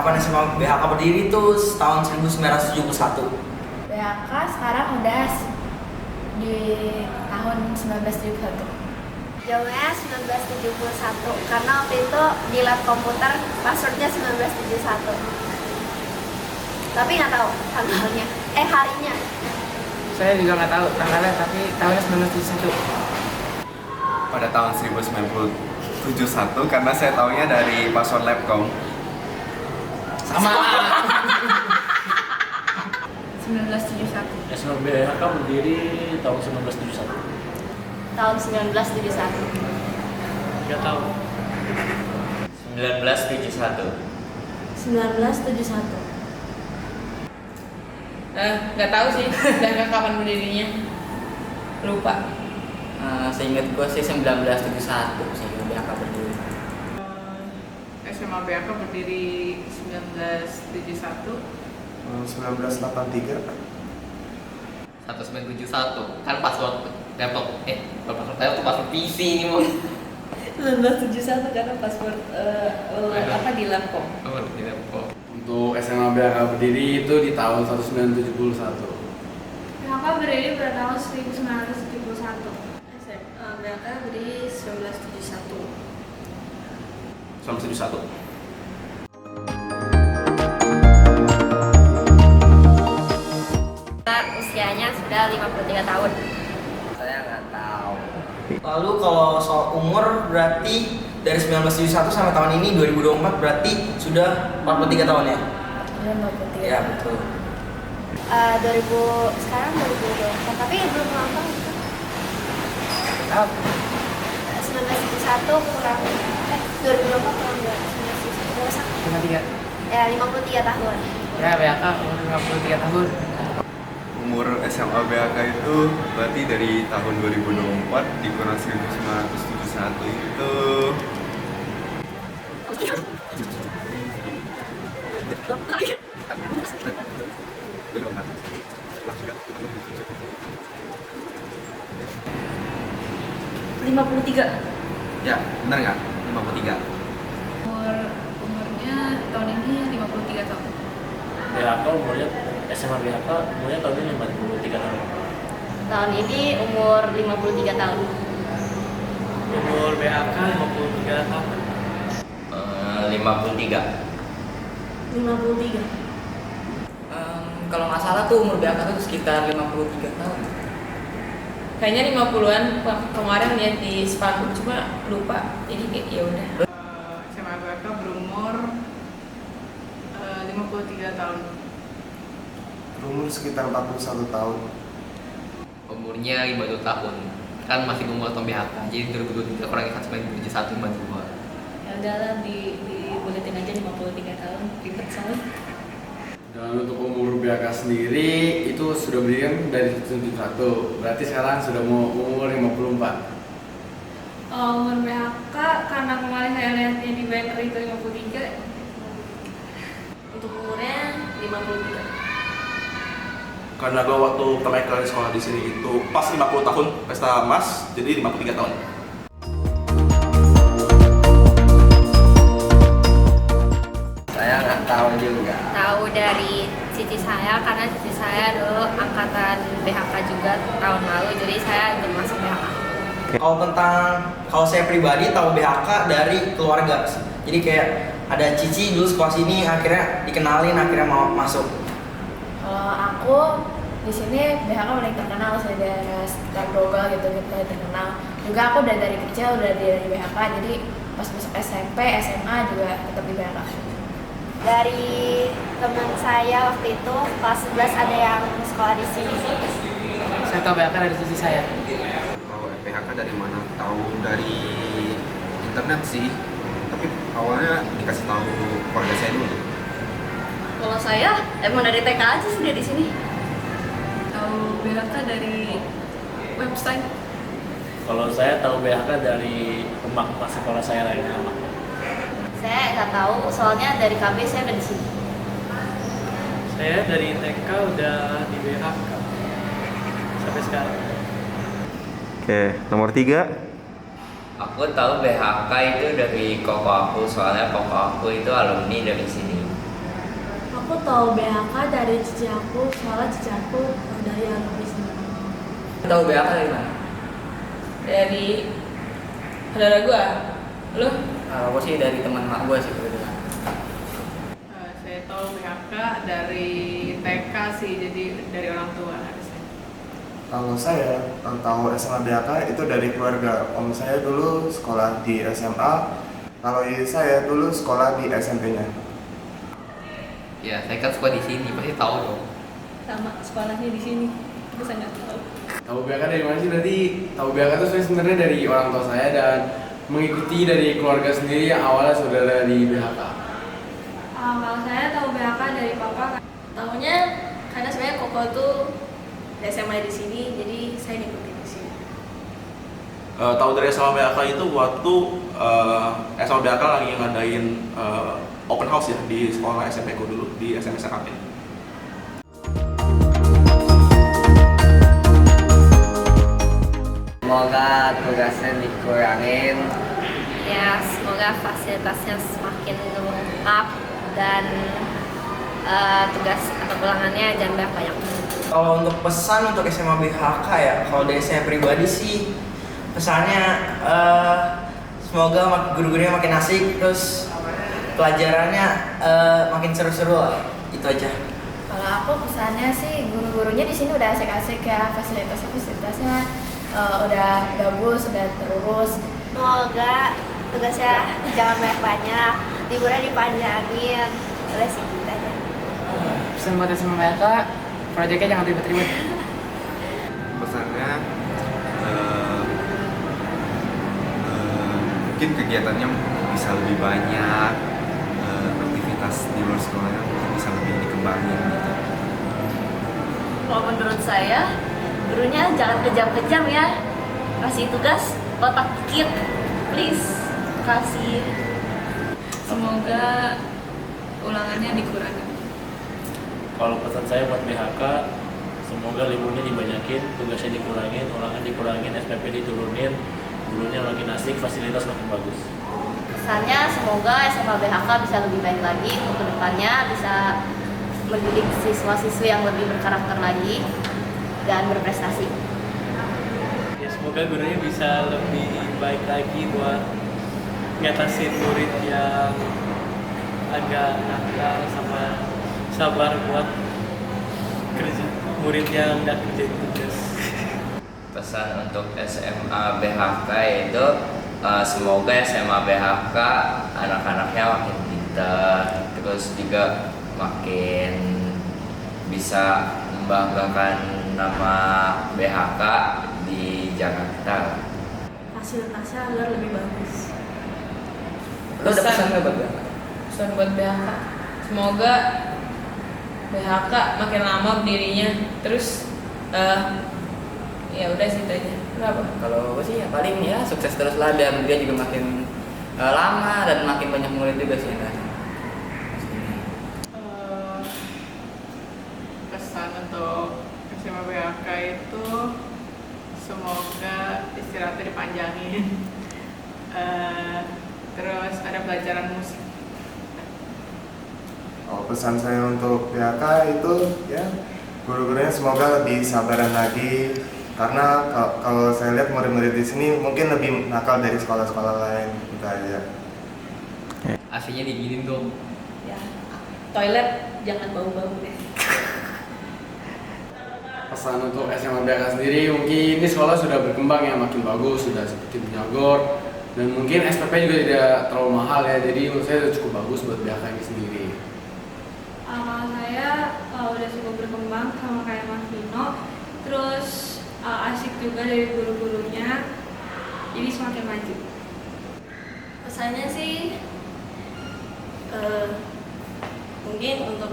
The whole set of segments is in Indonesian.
kapan SMA BHK berdiri itu tahun 1971. BHK sekarang udah di tahun 1971. Jawabnya 1971 karena waktu itu di lab komputer passwordnya 1971. Tapi nggak tahu tanggalnya, harinya. Saya juga nggak tahu tanggalnya, tapi tahunnya 1971. Pada tahun 1971 karena saya tahunya dari password Labcom. Sama. 1971. SMA BHK berdiri tahun 1971. Tahun 1971. Nggak tahu. 1971. 1971. Nggak tahu sih, BHK kapan berdirinya. Lupa. Seingat gue sih 1971 sih BHK berdiri. SMA BHK berdiri 1971. 1983. 1971 kan password laptop laptop password PC ini mau 1971 karena password di Labcom. di laptop. Untuk SMA BHK berdiri itu di tahun 1971. BHK berdiri pada tahun 1971. BHK berdiri 1971. 1971. Usianya sudah 53 tahun. Saya nggak tahu. Lalu kalau soal umur berarti dari 1971 sampai tahun ini 2024 berarti sudah 43 tahun ya? Sudah 43. Ya betul. 2000 sekarang 2024 tapi belum ulang tahun. 1971 kurang 2024 kurang 1971. 53. Ya 53 tahun. Ya BHK umur 53 tahun. Umur SMA BHK itu berarti dari tahun 2024 dikurang 1971 itu 53. ya benar nggak 53. Umurnya tahun ini 53 tahun. BHK umurnya SMA BHK umurnya tahun ini 53 tahun. Tahun ini umur 53 tahun. Umur BHK 53 tahun. 53. 53. Kalau nggak salah tuh umur BHK tuh sekitar 53 tahun. Kayaknya 50-an kemarin lihat di spanduk cuma lupa. Jadi ya udah. SMA BHK berumur 53 tahun. Berumur sekitar 41 tahun. Umurnya 52 tahun. Kan masih umur tahun BHK. Jadi 2023 kurang 1971 52. Ya udahlah dibuletin aja 53 tahun. Ribet soalnya. Dan untuk umur BHK sendiri itu sudah berdiri kan dari 71. Berarti sekarang sudah mau umur 54. Umur BHK karena kemarin saya lihatnya di banner itu 53. Untuk umurnya 53. Karena gue waktu pertama kali sekolah di sini itu pas 50 tahun pesta emas, jadi 53 tahun. Saya nggak tahu juga. Tahu dari cici saya karena cici saya dulu angkatan BHK juga tahun lalu, jadi saya belum masuk BHK. Kalau saya pribadi tahu BHK dari keluarga. Jadi kayak ada cici dulu sekolah sini akhirnya dikenalin akhirnya mau masuk. Kalau aku di sini BHK paling terkenal saya daerah sekitar Grogol gitu terkenal. Juga aku udah dari kecil udah dari BHK, jadi pas masuk SMP, SMA juga tetap di BHK. Dari teman saya waktu itu kelas 11 ada yang sekolah di sini. Saya tahu BHK dari sisi saya. Tahu PHK dari mana? Tahu dari internet sih. Tapi awalnya dikasih tahu keluarga saya dulu. Kalau saya emang dari TK aja sudah di sini. Tahu BHK dari website. Kalau saya tahu BHK dari emak sekolah saya lain emak. Saya nggak tahu, soalnya dari KB saya udah di sini. Saya dari TK udah di BHK sampai sekarang. Oke, nomor 3. Aku tahu BHK itu dari koko aku, soalnya koko aku itu alumni dari sini. Aku tahu BHK dari cici aku, soalnya cici aku dari anak bisnis. Tahu BHK dari mana? Dari saudara gua. Lu? Aku sih dari teman mak gue sih kebetulan. Saya tahu BHK dari TK sih, jadi dari orang tua harusnya. Kalau saya tahu SMA BHK itu dari keluarga. Om saya dulu sekolah di SMA, kalau ibu saya dulu sekolah di SMP-nya. Ya, saya kan sekolah di sini, pasti tahu dong. Sama sekolahnya di sini. Bisa nggak tahu. Tahu BHK dari mana sih? Berarti tahu BHK itu sebenarnya dari orang tua saya dan mengikuti dari keluarga sendiri yang awalnya saudara di BHK. Kalau saya tahu BHK dari papa. Tahunya karena sebenarnya Koko tuh SMA di sini, jadi saya ngikutin di sini. Tahu dari SMA BHK itu waktu SMA BHK lagi ngadain open house ya di sekolah SMP ku dulu di SMP Sakatin. Semoga tugasnya dikurangin. Ya, semoga fasilitasnya semakin lengkap dan tugas atau ulangannya jangan banyak. Kalau untuk pesan untuk SMA BHK ya, kalau dari saya pribadi sih pesannya semoga guru-gurunya makin asik, terus pelajarannya makin seru-seru lah, itu aja. Kalau aku pesannya sih guru-gurunya di sini udah asik-asik ya, fasilitasnya udah bagus, udah terurus. Semoga tugasnya jangan banyak-banyak, liburnya dipanjangin. Udah sih gitu aja. Pesan buat SMA BHK, proyeknya jangan ribet-ribet. Pesannya mungkin kegiatannya bisa lebih banyak, aktivitas di luar sekolahnya mungkin bisa lebih dikembangin gitu. Kalau menurut saya, gurunya jangan kejam-kejam ya. Kasih tugas otak dikit, please. Kasih. Semoga ulangannya dikurangi. Kalau pesan saya buat BHK, semoga liburnya dibanyakin, tugasnya dikurangin, ulangan dikurangin, SPP diturunin, gurunya makin asik, fasilitas makin bagus. Kesannya semoga SMA BHK bisa lebih baik lagi untuk kedepannya, bisa mendidik siswa-siswi yang lebih berkarakter lagi dan berprestasi. Ya, semoga gurunya bisa lebih baik lagi buat ngatasin murid yang agak nakal sama sabar buat kerja murid yang nggak kerjain tugas. Pesan untuk SMA BHK itu semoga SMA BHK anak-anaknya makin pintar, terus juga makin bisa membanggakan nama BHK di Jakarta. Fasilitasnya agar lebih bagus. Lo ada pesan nggak buat BHK? Pesan buat BHK, semoga BHK makin lama berdirinya, terus ya udah sih itu aja. Kenapa? Kalau gue sih ya paling ya sukses terus lah, dan dia juga makin lama dan makin banyak murid juga sih kan. Pesan untuk SMA BHK itu semoga istirahatnya dipanjangin. Terus ada pelajaran musik. Oh, pesan saya untuk BHK itu ya guru-gurunya semoga lebih sabaran lagi, karena kalau saya lihat murid-murid di sini mungkin lebih nakal dari sekolah-sekolah lain, gitu aja. AC-nya diginin dong. Ya, toilet jangan bau-bau deh. Pesan untuk SMA BHK sendiri, mungkin ini sekolah sudah berkembang ya, makin bagus, sudah seperti Bunyagor, dan mungkin SPP juga tidak terlalu mahal ya, jadi menurut saya sudah cukup bagus buat BHK ini sendiri. Kalau saya udah cukup berkembang sama kayak Mas Vino, terus asik juga dari guru-gurunya, jadi semakin maju. Pesannya sih mungkin untuk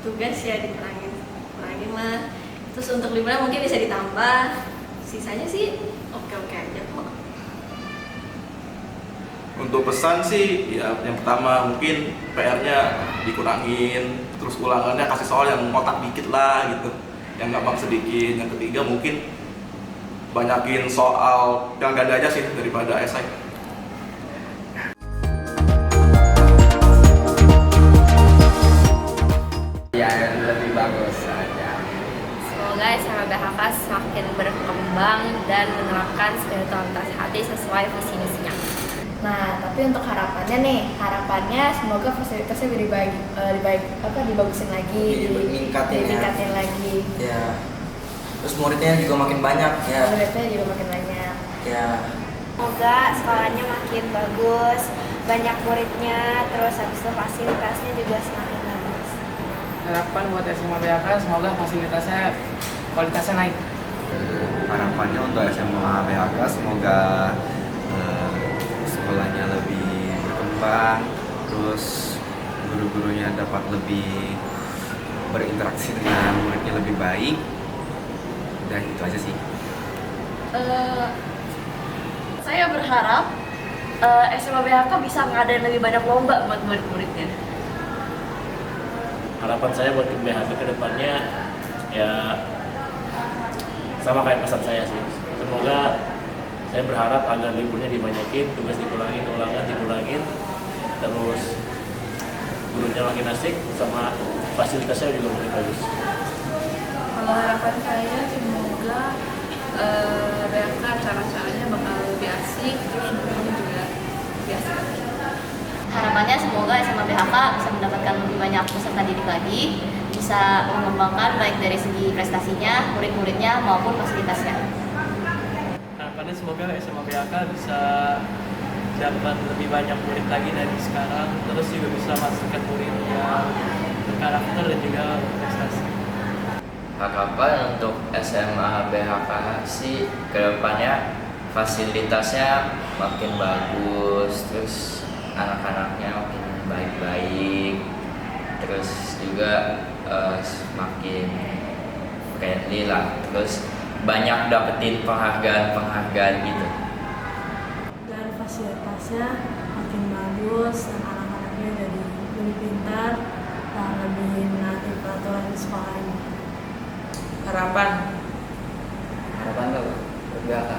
tugas ya kurangin lah. Terus untuk liburan mungkin bisa ditambah. Sisanya sih oke-oke aja kok. Untuk pesan sih, ya yang pertama mungkin PR-nya dikurangin, terus ulangannya kasih soal yang otak dikit lah gitu, yang gampang sedikit. Yang ketiga mungkin banyakin soal yang ganda aja sih daripada esai. Tapi untuk harapannya semoga fasilitasnya dibagusin lagi, ditingkatin lagi. Ya. Terus muridnya juga makin banyak ya. Ya. Semoga sekolahnya makin bagus, banyak muridnya, terus habis itu fasilitasnya juga semakin bagus. Harapan buat SMA BHK semoga fasilitasnya kualitasnya naik. Harapannya untuk SMA BHK semoga sekolahnya lebih berkembang, terus guru-gurunya dapat lebih berinteraksi dengan muridnya lebih baik. Udah itu aja sih. Saya berharap SMA BHK bisa ngadain lebih banyak lomba buat murid-muridnya. Harapan saya buat tim BHK ke depannya ya sama kayak pesan saya sih. Semoga saya berharap agar liburnya dibanyakin, tugas dikurangin, ulangan dikurangin, terus gurunya makin asik, sama fasilitasnya juga makin bagus. Kalau harapan saya semoga BHK cara-caranya bakal lebih asik, terus gurunya juga lebih asik. Harapannya semoga SMA BHK bisa mendapatkan lebih banyak peserta didik lagi, bisa mengembangkan baik dari segi prestasinya, murid-muridnya maupun fasilitasnya. Harapannya semoga SMA BHK bisa dapat lebih banyak murid lagi dari sekarang, terus juga bisa masukkan murid yang berkarakter dan juga prestasi. Harapan untuk SMA BHK sih kedepannya fasilitasnya makin bagus, terus anak-anaknya makin baik-baik, terus juga semakin friendly lah, terus banyak dapetin penghargaan gitu. Dan fasilitasnya makin bagus dan anak-anaknya jadi lebih pintar dan lebih menaati peraturan di sekolah ini. Harapan lo BHK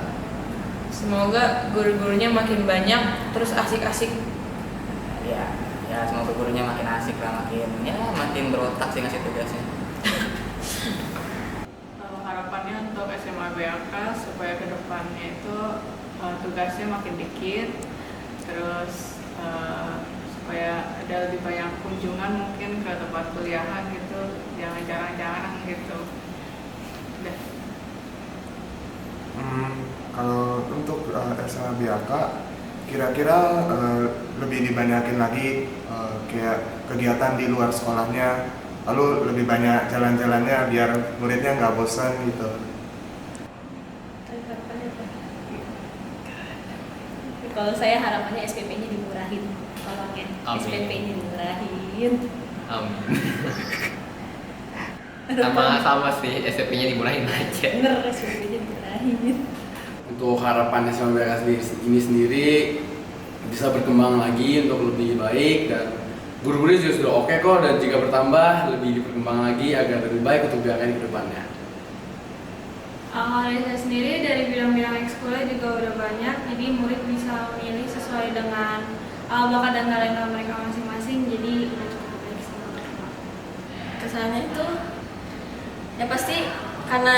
semoga guru-gurunya makin banyak, terus asik-asik. ya semoga gurunya makin asik lah, makin berotak sih ngasih tugasnya. Harapannya untuk SMA BHK supaya kedepannya itu tugasnya makin dikit, terus supaya ada lebih banyak kunjungan mungkin ke tempat kuliahan gitu, jangan jarang-jarang gitu. Udah. Kalau untuk SMA BHK kira-kira lebih dibanyakin lagi kayak kegiatan di luar sekolahnya, lalu lebih banyak jalan-jalannya biar muridnya nggak bosan gitu. Kalau saya harapannya SPP-nya dimurahin, tolongnya SPP-nya dimurahin. Amin. sama sih, SPP-nya dimurahin aja. Bener, SPP-nya dimurahin. Untuk harapan SMA BHK ini sendiri bisa berkembang lagi untuk lebih baik, dan guru-guru juga sudah oke kok, dan jika bertambah lebih berkembang lagi agar lebih baik untuk BHK di depannya. Dari saya sendiri dari bidang-bidang ekskulnya juga udah banyak, jadi murid bisa memilih sesuai dengan bakat dan talenta mereka masing-masing, jadi udah cukup baik sama mereka. Kesannya itu ya pasti karena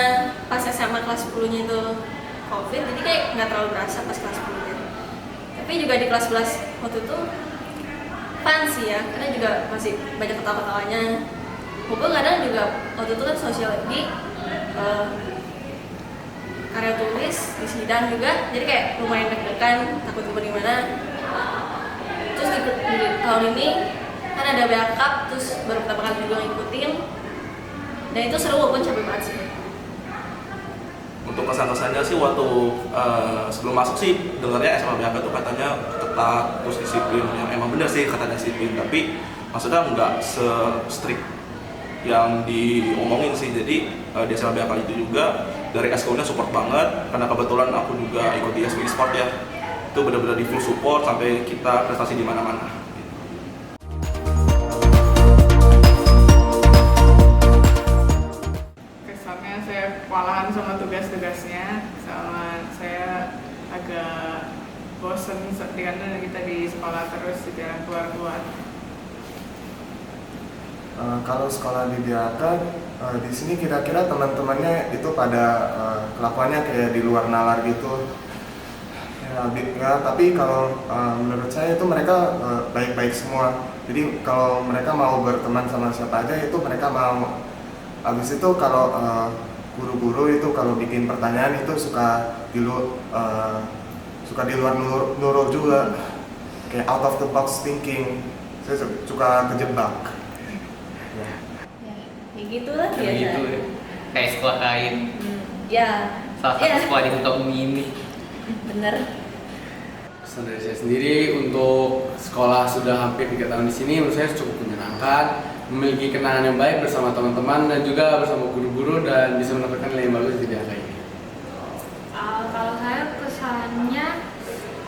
pas SMA kelas 10-nya itu COVID, jadi kayak nggak terlalu berasa pas kelas 10-nya. Tapi juga di kelas 11 waktu itu fun sih ya, karena juga masih banyak ketawa-ketawanya. Walaupun kadang juga waktu itu kan sosial lagi, karya tulis di sidang juga, jadi kayak lumayan deg-degan, takut gimana. Terus di tahun ini kan ada BHK, terus baru pertama kali juga ngikutin, dan itu seru walaupun capek banget sih. Untuk kesan-kesannya sih waktu sebelum masuk sih dengarnya SMA BHK itu katanya ketat, terus disiplin, yang emang bener sih katanya disiplin, tapi maksudnya nggak se-strict yang diomongin sih. Jadi di SMA BHK itu juga dari eskulnya support banget, karena kebetulan aku juga ikut di SW Sport ya, itu benar-benar di full support sampai kita prestasi di mana-mana. Kesannya saya kewalahan sama tugas-tugasnya, sama saya agak bosen dengan kita di sekolah terus jarang keluar-keluar. Kalau sekolah di BHK di sini kira-kira teman-temannya itu pada kelakuannya kayak di luar nalar gitu. Ya, Ya, tapi kalau menurut saya itu mereka baik-baik semua. Jadi kalau mereka mau berteman sama siapa aja itu mereka mau. Habis itu kalau guru-guru itu kalau bikin pertanyaan itu suka di luar nurul juga, kayak out of the box thinking. Saya suka kejebak. Ya gitulah Kayak biasa. gitu ya. Kayak sekolah lain. Ya. Salah satu sekolah di muka bumi ini. Bener. Pesan dari saya sendiri untuk sekolah sudah hampir 3 tahun di sini, menurut saya cukup menyenangkan, memiliki kenangan yang baik bersama teman-teman dan juga bersama guru-guru dan bisa mendapatkan nilai yang bagus di BHK ini. Kalau saya kesannya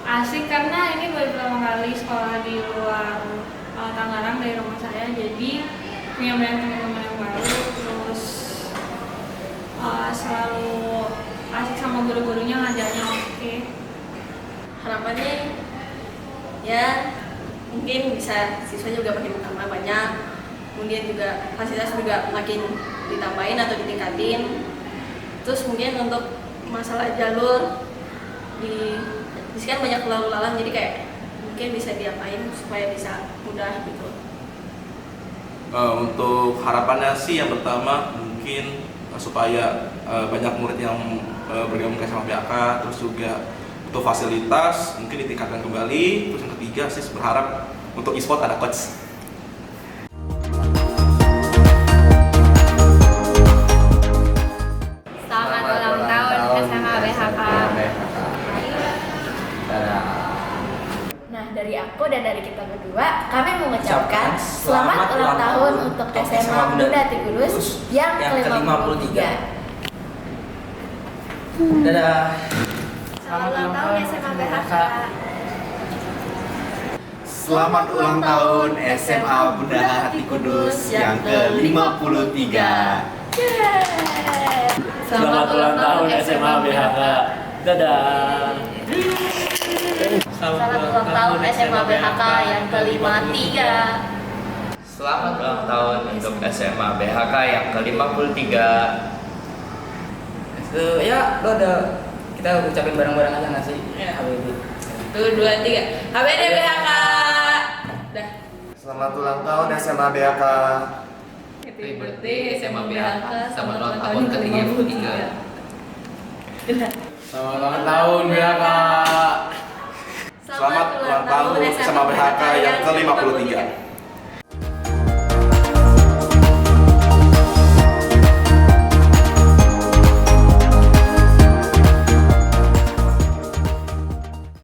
asik karena ini baru pertama kali sekolah di luar Tangerang dari rumah saya, jadi punya banyak teman-teman yang baru, terus selalu asik sama guru-gurunya, ngajarnya oke. Harapannya ya mungkin bisa siswa juga makin bertambah banyak, kemudian juga fasilitas juga makin ditambahin atau ditingkatin. Terus mungkin untuk masalah jalur di sini kan banyak lalu lalang, jadi kayak mungkin bisa diapain supaya bisa mudah gitu. Untuk harapannya sih yang pertama mungkin supaya banyak murid yang bergabung ke SMA BHK, terus juga untuk fasilitas mungkin ditingkatkan kembali. Terus yang ketiga sih berharap untuk e-sport ada coach. Selamat ulang tahun SMA BHK. Nah, dari aku dan dari kita berdua, kami mengucapkan selamat ulang tahun untuk SMA Bunda Ati Kudus yang ke-53. Dadah. Selamat ulang tahun SMA BHK. Selamat ulang tahun SMA Bunda Hati Kudus yang ke-53. Selamat ulang tahun SMA BHK. Dadah. Selamat ulang tahun SMA BHK yang ke-53. Selamat ulang tahun untuk SMA BHK yang ke-53. Ya, lo ada kita ucapin bareng-bareng aja nggak sih? Ya. HBD. 1, 2, 3. HBD BHK. Dah. Selamat ulang tahun SMA BHK. Happy birthday SMA BHK. Selamat ulang tahun ke-33. Selamat ulang tahun BHK. Selamat ulang tahun SMA BHK yang ke-53.